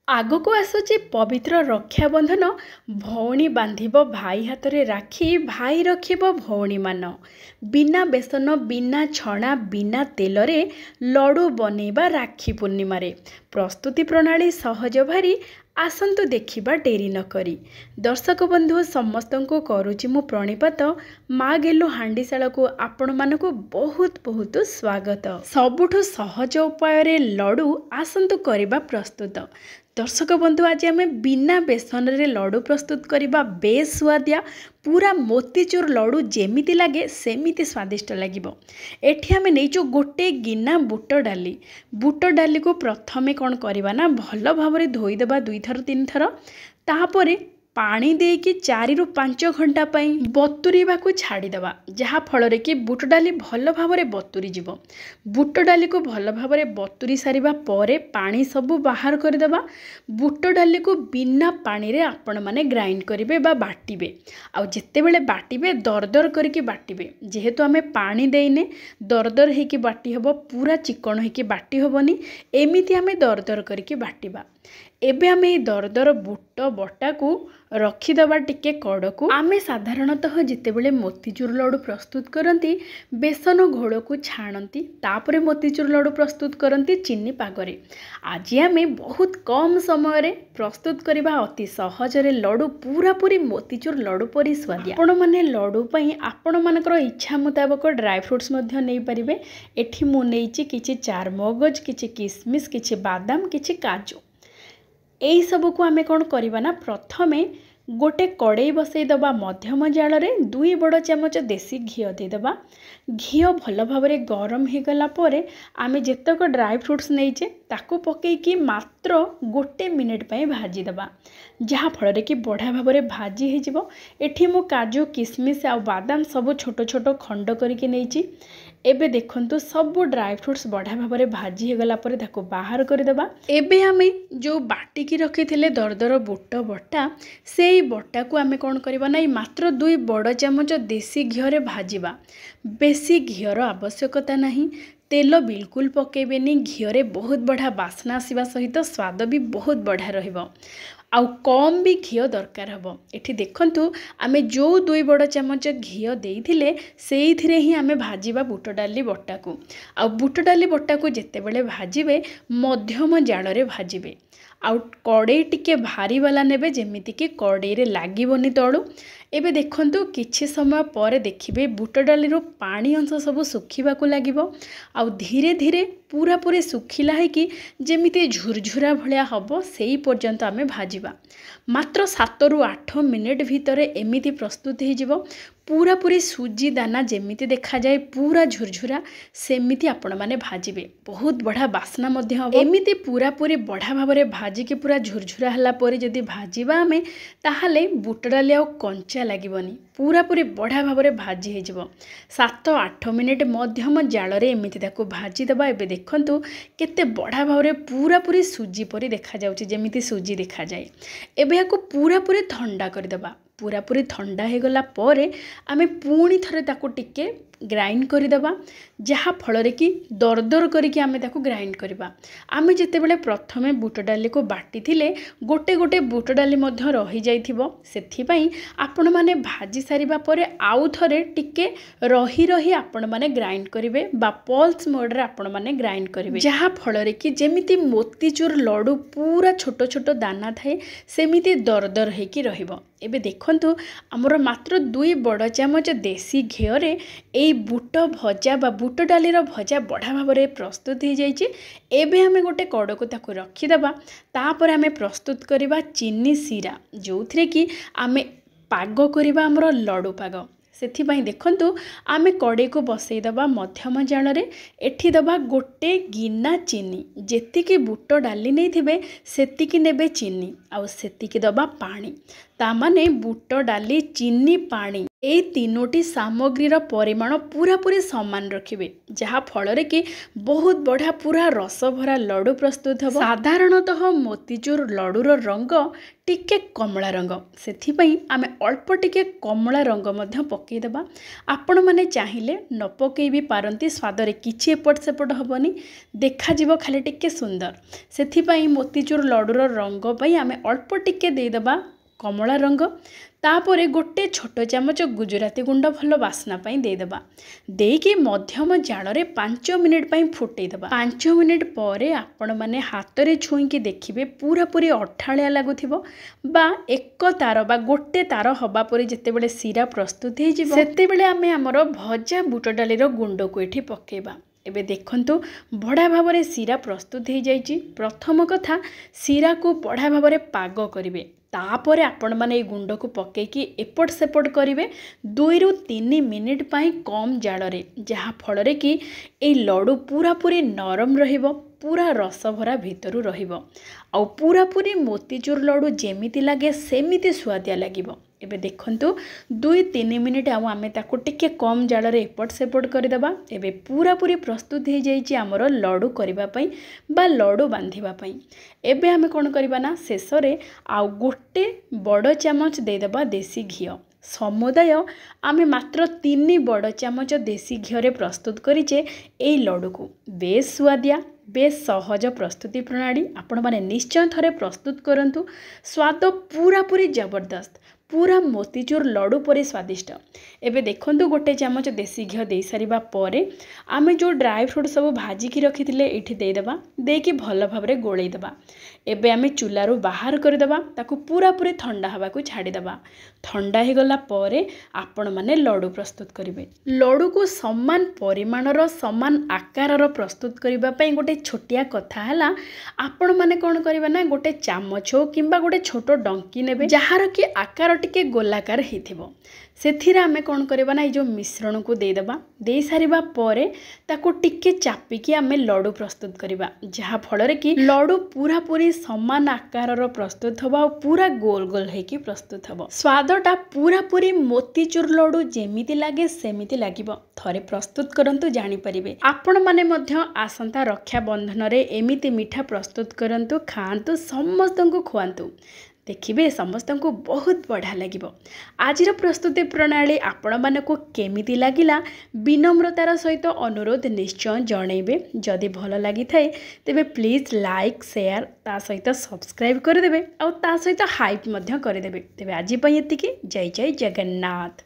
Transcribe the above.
ଆଗକୁ ଆସୁଛି ପବିତ୍ର ରକ୍ଷାବନ୍ଧନ। ଭଉଣୀ ବାନ୍ଧିବ ଭାଇ ହାତରେ ରାକ୍ଷୀ, ଭାଇ ରଖିବ ଭଉଣୀମାନ। ବିନା ବେସନ, ବିନା ଛଣା, ବିନା ତେଲରେ ଲଡ଼ୁ ବନେଇବା ରାକ୍ଷୀ ପୂର୍ଣ୍ଣିମାରେ। ପ୍ରସ୍ତୁତି ପ୍ରଣାଳୀ ସହଜ ଭାରି, ଆସନ୍ତୁ ଦେଖିବା ଡେରି ନ କରି। ଦର୍ଶକ ବନ୍ଧୁ ସମସ୍ତଙ୍କୁ କରୁଛି ମୁଁ ପ୍ରଣିପାତ। ମା ଗେଲୁ ହାଣ୍ଡିଶାଳକୁ ଆପଣମାନଙ୍କୁ ବହୁତ ବହୁତ ସ୍ୱାଗତ। ସବୁଠୁ ସହଜ ଉପାୟରେ ଲଡ଼ୁ ଆସନ୍ତୁ କରିବା ପ୍ରସ୍ତୁତ। ଦର୍ଶକ ବନ୍ଧୁ ଆଜି ଆମେ ବିନା ବେସନରେ ଲଡ଼ୁ ପ୍ରସ୍ତୁତ କରିବା। ବେଶ ସୁଆଦିଆ, ପୁରା ମୋତିଚୁର ଲଡ଼ୁ ଯେମିତି ଲାଗେ ସେମିତି ସ୍ୱାଦିଷ୍ଟ ଲାଗିବ। ଏଠି ଆମେ ନେଇଛୁ ଗୋଟେ ଗିନା ବୁଟ ଡାଲି। ବୁଟ ଡାଲିକୁ ପ୍ରଥମେ କ'ଣ କରିବା ନା ଭଲ ଭାବରେ ଧୋଇଦେବା 2 ଥର 3 ଥର। ତାପରେ ପାଣି ଦେଇକି 4 ରୁ 5 ଘଣ୍ଟା ପାଇଁ ବତୁରିବାକୁ ଛାଡ଼ିଦେବା, ଯାହା ଫଳରେ କି ବୁଟ ଡାଲି ଭଲ ଭାବରେ ବତୁରି ଯିବ। ବୁଟ ଡାଲିକୁ ଭଲ ଭାବରେ ବତୁରି ସାରିବା ପରେ ପାଣି ସବୁ ବାହାର କରିଦେବା। ବୁଟ ଡାଲିକୁ ବିନା ପାଣିରେ ଆପଣମାନେ ଗ୍ରାଇଣ୍ଡ କରିବେ ବା ବାଟିବେ। ଆଉ ଯେତେବେଳେ ବାଟିବେ ଦରଦର କରିକି ବାଟିବେ। ଯେହେତୁ ଆମେ ପାଣି ଦେଇନେ ଦରଦର ହେଇକି ବାଟି ହେବ, ପୁରା ଚିକଣ ହେଇକି ବାଟି ହେବନି। ଏମିତି ଆମେ ଦରଦର କରିକି ବାଟିବା। ଏବେ ଆମେ এই ଦରଦର ବୁଟ ବଟାକୁ ରଖିଦେବା ଟିକେ କଡ଼କୁ। ଆମେ ସାଧାରଣତଃ ଯେତେବେଳେ ମୋତିଚୁର ଲଡ଼ୁ ପ୍ରସ୍ତୁତ କରନ୍ତି ବେସନ ଘୋଳକୁ ଛାଣନ୍ତି, ତାପରେ ମୋତିଚୁର ଲଡ଼ୁ ପ୍ରସ୍ତୁତ କରନ୍ତି ଚିନି ପାଗରେ। ଆଜି ଆମେ ବହୁତ କମ୍ ସମୟରେ ପ୍ରସ୍ତୁତ କରିବା ଅତି ସହଜରେ ଲଡ଼ୁ, ପୁରାପୁରି ମୋତିଚୁର ଲଡ଼ୁ ପରି ସ୍ୱାଦିଆ। ଆପଣମାନେ ଲଡ଼ୁ ପାଇଁ ଆପଣମାନଙ୍କର ଇଚ୍ଛା ମୁତାବକ ଡ୍ରାଏ ଫ୍ରୁଟ୍ସ ମଧ୍ୟ ନେଇପାରିବେ। ଏଠି ମୁଁ ନେଇଛି କିଛି ଚାରମଗଜ, କିଛି କିସମିସ୍, କିଛି ବାଦାମ, କିଛି କାଜୁ। এই ସବୁକୁ ଆମେ କ'ଣ କରିବା ନା ପ୍ରଥମେ ଗୋଟେ କଡ଼େଇ ବସାଇଦେବା ମଧ୍ୟମ ଜାଳରେ। 2 ବଡ଼ ଚାମଚ ଦେଶୀ ଘିଅ ଦେଇଦେବା। ଘିଅ ଭଲ ଭାବରେ ଗରମ ହୋଇଗଲା ପରେ ଆମେ ଯେତେକ ଡ୍ରାଏ ଫ୍ରୁଟ୍ସ ନେଇଛେ ତାକୁ ପକାଇକି ମାତ୍ର 1 ମିନିଟ୍ ପାଇଁ ଭାଜିଦେବା, ଯାହାଫଳରେ କି ବଢ଼ିଆ ଭାବରେ ଭାଜି ହୋଇଯିବ। ଏଠି ମୁଁ କାଜୁ, କିସମିସ୍ ଆଉ ବାଦାମ ସବୁ ଛୋଟ ଛୋଟ ଖଣ୍ଡ କରିକି ନେଇଛି। ଏବେ ଦେଖନ୍ତୁ ସବୁ ଡ୍ରାଏ ଫ୍ରୁଟ୍ସ ବଢ଼ିଆ ଭାବରେ ଭାଜି ହୋଇଗଲା ପରେ ତାକୁ ବାହାର କରିଦେବା। ଏବେ ଆମେ ଯେଉଁ ବାଟିକି ରଖିଥିଲେ ଦରଦର ବୁଟ ବଟା, ସେଇ ବଟାକୁ ଆମେ କ'ଣ କରିବା ନା ମାତ୍ର 2 ବଡ଼ ଚାମଚ ଦେଶୀ ଘିଅରେ ଭାଜିବା। ବେଶୀ ଘିଅର ଆବଶ୍ୟକତା ନାହିଁ। ତେଲ ବିଲକୁଲ ପକାଇବେନି। ଘିଅରେ ବହୁତ ବଢ଼ିଆ ବାସ୍ନା ଆସିବା ସହିତ ସ୍ୱାଦ ବି ବହୁତ ବଢ଼ିଆ ରହିବ। ଆଉ କମ୍ ବି ଘିଅ ଦରକାର ହେବ। ଏଠି ଦେଖନ୍ତୁ ଆମେ ଯେଉଁ 2 ବଡ଼ ଚାମଚ ଘିଅ ଦେଇଥିଲେ ସେଇଥିରେ ହିଁ ଆମେ ଭାଜିବା ବୁଟ ଡାଲି ବଟାକୁ। ଆଉ ବୁଟ ଡାଲି ବଟାକୁ ଯେତେବେଳେ ଭାଜିବେ ମଧ୍ୟମ ଜାଳରେ ଭାଜିବେ। ଆଉ କଡ଼େଇ ଟିକେ ଭାରି ବାଲା ନେବେ, ଯେମିତିକି କଡ଼େଇରେ ଲାଗିବନି ତଳୁ। ଏବେ ଦେଖନ୍ତୁ କିଛି ସମୟ ପରେ ଦେଖିବେ ବୁଟ ଡାଲିରୁ ପାଣି ଅଂଶ ସବୁ ଶୁଖିବାକୁ ଲାଗିବ। ଆଉ ଧୀରେ ଧୀରେ ପୁରାପୁରି ଶୁଖିଲା ହେଇକି ଯେମିତି ଝୁରଝୁରା ଭଳିଆ ହେବ ସେଇ ପର୍ଯ୍ୟନ୍ତ ଆମେ ଭାଜିବା। ମାତ୍ର 7 ରୁ 8 ମିନିଟ୍ ଭିତରେ ଏମିତି ପ୍ରସ୍ତୁତ ହେଇଯିବ। ପୁରାପୁରି ସୁଜି ଦାନା ଯେମିତି ଦେଖାଯାଏ ପୁରା ଝୁରଝୁରା ସେମିତି ଆପଣମାନେ ଭାଜିବେ। ବହୁତ ବଢ଼ିଆ ବାସ୍ନା ମଧ୍ୟ ହେବ। ଏମିତି ପୁରାପୁରି ବଢ଼ିଆ ଭାବରେ ଭାଜିକି ପୁରା ଝୁରଝୁରା ହେଲା ପରେ ଯଦି ଭାଜିବା ଆମେ, ତାହେଲେ ବୁଟ ଡାଲି ଆଉ କଞ୍ଚା ଲାଗିବନି। ପୁରାପୁରି ବଢ଼ିଆ ଭାବରେ ଭାଜି ହେଇଯିବ। 7-8 ମିନିଟ୍ ମଧ୍ୟମ ଜାଳରେ ଏମିତି ତାକୁ ଭାଜିଦେବା। ଏବେ ଦେଖନ୍ତୁ କେତେ ବଢ଼ିଆ ଭାବରେ ପୁରାପୁରି ସୁଜି ପରି ଦେଖାଯାଉଛି, ଯେମିତି ସୁଜି ଦେଖାଯାଏ। ଏବେ ଏହାକୁ ପୁରାପୁରି ଥଣ୍ଡା କରିଦେବା। ପୁରାପୁରି ଥଣ୍ଡା ହୋଇଗଲା ପରେ ଆମେ ପୁଣି ଥରେ ତାକୁ ଟିକେ ଗ୍ରାଇଣ୍ଡ କରିଦେବା, ଯାହା ଫଳରେ କି ଦରଦର କରିକି ଆମେ ତାକୁ ଗ୍ରାଇଣ୍ଡ କରିବା। ଆମେ ଯେତେବେଳେ ପ୍ରଥମେ ବୁଟ ଡାଲିକୁ ବାଟିଥିଲେ ଗୋଟେ ଗୋଟେ ବୁଟ ଡାଲି ମଧ୍ୟ ରହିଯାଇଥିବ। ସେଥିପାଇଁ ଆପଣମାନେ ଭାଜି ସାରିବା ପରେ ଆଉ ଥରେ ଟିକେ ରହି ରହି ଆପଣମାନେ ଗ୍ରାଇଣ୍ଡ କରିବେ ବା ପଲ୍ସ ମୋଡ଼ରେ ଆପଣମାନେ ଗ୍ରାଇଣ୍ଡ କରିବେ, ଯାହା ଫଳରେ କି ଯେମିତି ମୋତିଚୁର ଲଡ଼ୁ ପୁରା ଛୋଟ ଛୋଟ ଦାନା ଥାଏ ସେମିତି ଦରଦର ହେଇକି ରହିବ। ଏବେ ଦେଖନ୍ତୁ ଆମର ମାତ୍ର 2 ବଡ଼ ଚାମଚ ଦେଶୀ ଘିଅରେ ଏଇ ବୁଟ ଭଜା ବା ବୁଟ ଡାଲିର ଭଜା ବଢ଼ିଆ ଭାବରେ ପ୍ରସ୍ତୁତ ହୋଇଯାଇଛି। ଏବେ ଆମେ ଗୋଟେ କଡ଼କୁ ତାକୁ ରଖିଦେବା। ତାପରେ ଆମେ ପ୍ରସ୍ତୁତ କରିବା ଚିନି ଶିରା, ଯେଉଁଥିରେ କି ଆମେ ପାଗ କରିବା ଆମର ଲଡ଼ୁ ପାଗ। ସେଥିପାଇଁ ଦେଖନ୍ତୁ ଆମେ କଡ଼େଇକୁ ବସାଇଦେବା ମଧ୍ୟମ ଜାଳରେ। ଏଠି ଦେବା ଗୋଟେ ଗିନା ଚିନି। ଯେତିକି ବୁଟ ଡାଲି ନେଇଥିବେ ସେତିକି ନେବେ ଚିନି, ଆଉ ସେତିକି ଦେବା ପାଣି। तामाने बुट डाली चीनी पानी এই তিনোটি সামগ্রীর পরিমাণ পুরাপুরি সমান রাখবে যাহা ফଳରେ कि बहुत बढ़िया पूरा रसभरा लड्डू प्रस्तुत हो। साधारणतः मोतीचूर लड्डूर रंग टिके कमला रंग से आमे अल्प टिके कमला रंग मध्य पकईदेबा। आपण मैंने चाहिए न पकई भी पारती स्वादरे किछि एपट सेपट हेबनी देखा खाली टिके सुंदर से मोतीचूर लड्डूर रंग पई आमे अल्प टिके देदेबा कमला रंग। तापरे गोटे छोट चामच गुजराती गुंड भल बास्ना देदेबा देकी मध्यम जाल 5 मिनिट फुटेदेबा। 5 मिनिट पर आपण मैंने हाथ में छुईकी देखिए पूरा पूरी अठालिया लगुथिबो बा एक तार बा गोटे तार हवा परी जेतेबेले सीरा प्रस्तुत हो जिवो सेतेबेले आमे हमर भजा बुट डालीर गुंड को एठी पकेबा। एबे देखंतु बड़ा भाव में सीरा प्रस्तुत हो जाइए। प्रथम कथा सीरा को बड़ा भाव में पाग करिवे तापर आपण माने गुंड को पकईकी एपट सेपट करेंगे 2 ରୁ 3 मिनिट पाई कम जाल जहाँ फल कि ये लड्डू पूरा पूरी नरम रहिबो पूरा रसभरा भितरु रहिबो आउ पूरा पूरी मोतीचूर लड्डू जेमिति लागे सेमिति स्वादिया लागिबो। एबे देखंतु 2-3 मिनिट आमे ताको टिके कम जाल एपट सेपट करदेबा। एबे पूरा पूरी प्रस्तुत हो जाइए आमर लड्डू करबा पई बा लड्डू बांधिबा पई। एबे आमे कोन करबा ना शेष रे आउ गोटे बड़ चामच देदेबा देसी घी। समुदाय आमे मात्र 3 बड़ चामच देसी घी प्रस्तुत करिचे एई लड्डू को बेस स्वादिया बेस सहज प्रस्तुति प्रणाली आपण माने निश्चय थरे प्रस्तुत करंतु। स्वाद पूरा पूरी जबरदस्त पूरा मोतीचूर लड्डू परी स्वादिष्ट। एबे देखंतु गोटे चामच देसी घी दे सारिबा परे आमे जो ड्राई फ्रूट सब भाजिकी रखिथिले एठी देदेबा देकी भल भाबरे गोळेई देबा। एबे आमे चुलारू बाहर करदेबा ताकू पूरा पूरी ठंडा हवा को छाड़ीदेबा। ठंडा हो गला परे आपण माने लड्डू प्रस्तुत करिवे। लड्डू को समान परिमाणर समान आकारर प्रस्तुत करिबा पई गोटे छोटिया कथा हला आपण माने कोन करिबा ना गोटे चामच हो किंबा गोटे छोट डंकी नेबे जहार कि आकार टिके गोलाकार हेथिबो सेथिरा आमे कोन करबा ना जो मिश्रण को देदेबा दे सारिबा परे ताको टिके चापिकी आमे लड्डू प्रस्तुत करिबा जहा फଳରେ कि लड्डू पूरा पूरी समान आकारर प्रस्तुत होबा और पूरा गोल गोल हेकी प्रस्तुत होबो। स्वादटा पूरा पूरी मोतीचूर लड्डू जेमिति लागे सेमिति लागिबो। थरे प्रस्तुत करंतु जानि परिबे। आपण माने मध्य आसंता रक्षा बंधन रे एमिति मिठा प्रस्तुत करंतु खांतु समस्तंकु खुआंतु देखिए समस्त को बहुत बढ़िया लगे। आज प्रस्तुति प्रणाली आपण मानक केमिति लागिला विनम्रतार सहित अनुरोध निश्चय जनइबे। जदि भल लगी थाए तेबे प्लीज लाइक शेयर ता सहित सब्सक्राइब करदेबे और ता सहित हाइप मध्य करदेबे। तेबे आज पई एतिकी जय जय जगन्नाथ।